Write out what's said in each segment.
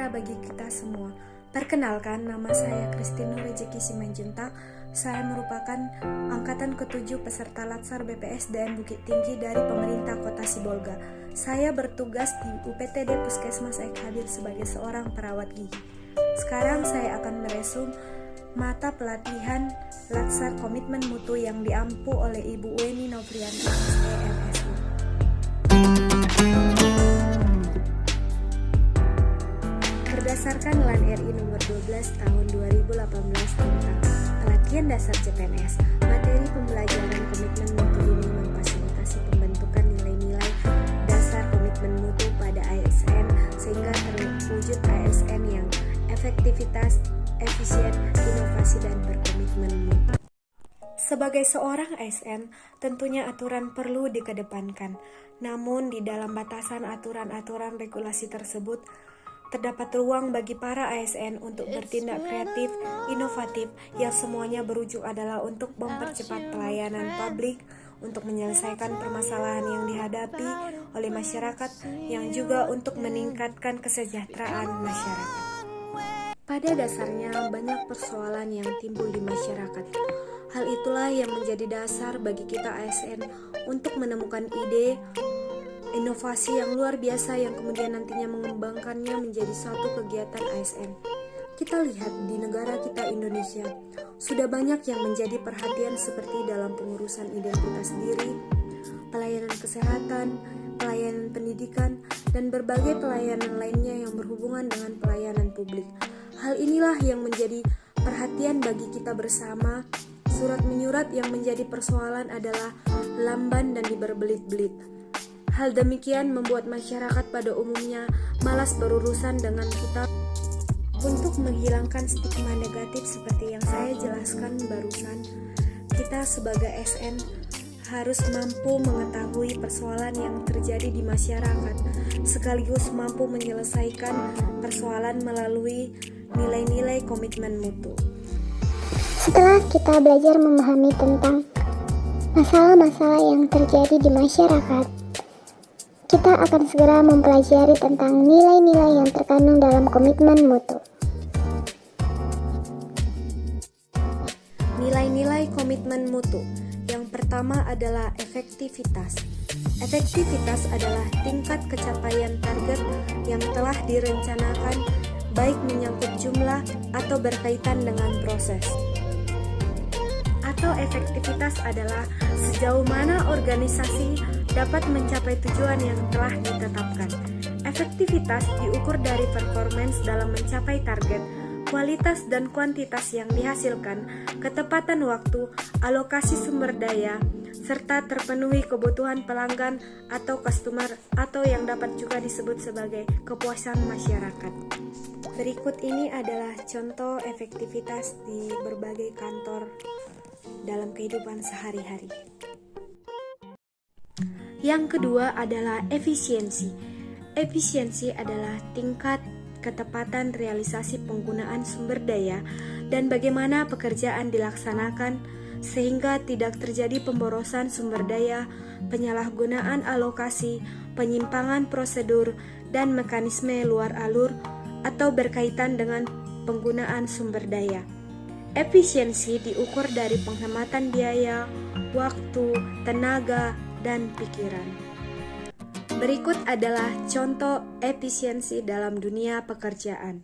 sejahtera bagi kita semua. Perkenalkan, nama saya Christine Rejeki Simanjuntak. Saya merupakan angkatan ke-7 peserta Latsar BPSDM Bukit Tinggi dari pemerintah Kota Sibolga. Saya bertugas di UPTD Puskesmas Ek Hadir sebagai seorang perawat gigi. Sekarang saya akan meresum mata pelatihan Latsar Komitmen Mutu yang diampu oleh Ibu Weni Novrianti SEMSU. Berdasarkan LAN RI nomor 12 tahun 2018 tentang pelatihan dasar CPNS, materi pembelajaran komitmen mutu ini memfasilitasi pembentukan nilai-nilai dasar komitmen mutu pada ASN sehingga terwujud ASN yang efektivitas, efisien, inovasi, dan berkomitmen mutu. Sebagai seorang ASN, tentunya aturan perlu dikedepankan. Namun di dalam batasan aturan-aturan regulasi tersebut, terdapat ruang bagi para ASN untuk bertindak kreatif, inovatif, yang semuanya berujung adalah untuk mempercepat pelayanan publik, untuk menyelesaikan permasalahan yang dihadapi oleh masyarakat, yang juga untuk meningkatkan kesejahteraan masyarakat. Pada dasarnya, banyak persoalan yang timbul di masyarakat. Hal itulah yang menjadi dasar bagi kita ASN untuk menemukan ide, inovasi yang luar biasa yang kemudian nantinya mengembangkannya menjadi satu kegiatan ASN. Kita lihat di negara kita Indonesia, sudah banyak yang menjadi perhatian seperti dalam pengurusan identitas diri, pelayanan kesehatan, pelayanan pendidikan, dan berbagai pelayanan lainnya yang berhubungan dengan pelayanan publik. Hal inilah yang menjadi perhatian bagi kita bersama. Surat menyurat yang menjadi persoalan adalah lamban dan diberbelit-belit. Hal demikian membuat masyarakat pada umumnya malas berurusan dengan kita. Untuk menghilangkan stigma negatif seperti yang saya jelaskan barusan, kita sebagai ASN harus mampu mengetahui persoalan yang terjadi di masyarakat, sekaligus mampu menyelesaikan persoalan melalui nilai-nilai komitmen mutu. Setelah kita belajar memahami tentang masalah-masalah yang terjadi di masyarakat, kita akan segera mempelajari tentang nilai-nilai yang terkandung dalam komitmen mutu. Nilai-nilai komitmen mutu. Yang pertama adalah efektivitas. Efektivitas adalah tingkat kecapaian target yang telah direncanakan, baik menyangkut jumlah atau berkaitan dengan proses. Atau efektivitas adalah sejauh mana organisasi dapat mencapai tujuan yang telah ditetapkan. Efektivitas diukur dari performance dalam mencapai target, kualitas dan kuantitas yang dihasilkan, ketepatan waktu, alokasi sumber daya, serta terpenuhi kebutuhan pelanggan atau customer, atau yang dapat juga disebut sebagai kepuasan masyarakat. Berikut ini adalah contoh efektivitas di berbagai kantor dalam kehidupan sehari-hari. Yang kedua adalah efisiensi. Efisiensi adalah tingkat ketepatan realisasi penggunaan sumber daya dan bagaimana pekerjaan dilaksanakan sehingga tidak terjadi pemborosan sumber daya, penyalahgunaan alokasi, penyimpangan prosedur, dan mekanisme luar alur atau berkaitan dengan penggunaan sumber daya. Efisiensi diukur dari penghematan biaya, waktu, tenaga, dan pikiran. Berikut adalah contoh efisiensi dalam dunia pekerjaan.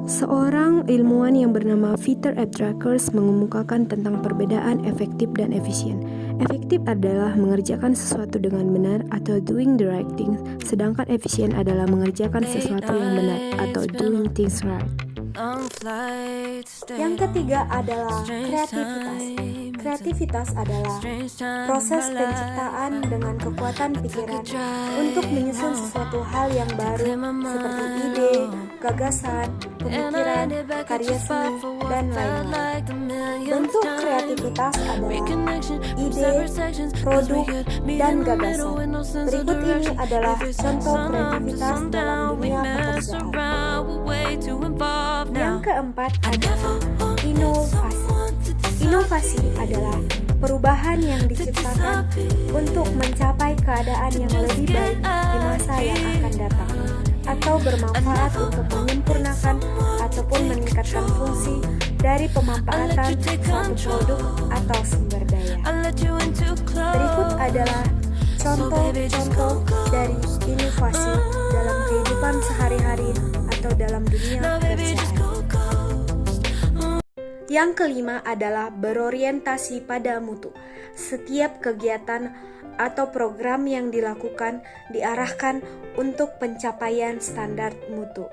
Seorang ilmuwan yang bernama Peter F. Drucker mengemukakan tentang perbedaan efektif dan efisien. Efektif adalah mengerjakan sesuatu dengan benar atau doing the right thing, sedangkan efisien adalah mengerjakan sesuatu yang benar atau doing things right. Yang ketiga adalah kreativitas. Kreativitas adalah proses penciptaan dengan kekuatan pikiran untuk menyusun sesuatu hal yang baru seperti ide, gagasan, pemikiran, karya seni, dan lain-lain. Bentuk kreativitas adalah ide, produk, dan gagasan. Berikut ini adalah contoh kreativitas dalam dunia pekerjaan. Yang keempat adalah inovasi. Inovasi adalah perubahan yang diciptakan untuk mencapai keadaan yang lebih baik di masa yang akan datang. atau bermanfaat untuk menyempurnakan ataupun meningkatkan fungsi dari pemanfaatan suatu produk atau sumber daya. Berikut adalah contoh-contoh dari inovasi dalam kehidupan sehari-hari atau dalam dunia pekerjaan. Yang kelima adalah berorientasi pada mutu. Setiap kegiatan atau program yang dilakukan diarahkan untuk pencapaian standar mutu.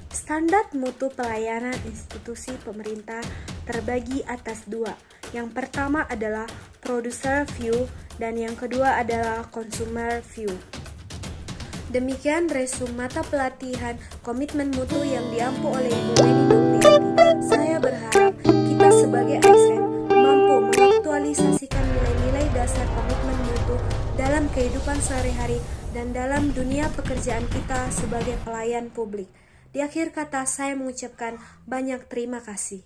Standar mutu pelayanan institusi pemerintah terbagi atas dua. Yang pertama adalah producer view dan yang kedua adalah consumer view. Demikian resume mata pelatihan komitmen mutu yang diampu oleh Ibu Weni Nurlianti. Saya berharap kita sebagai ASN mampu mengaktualisasikan nilai-nilai dasar komitmen mutu dalam kehidupan sehari-hari dan dalam dunia pekerjaan kita sebagai pelayan publik. Di akhir kata saya mengucapkan banyak terima kasih.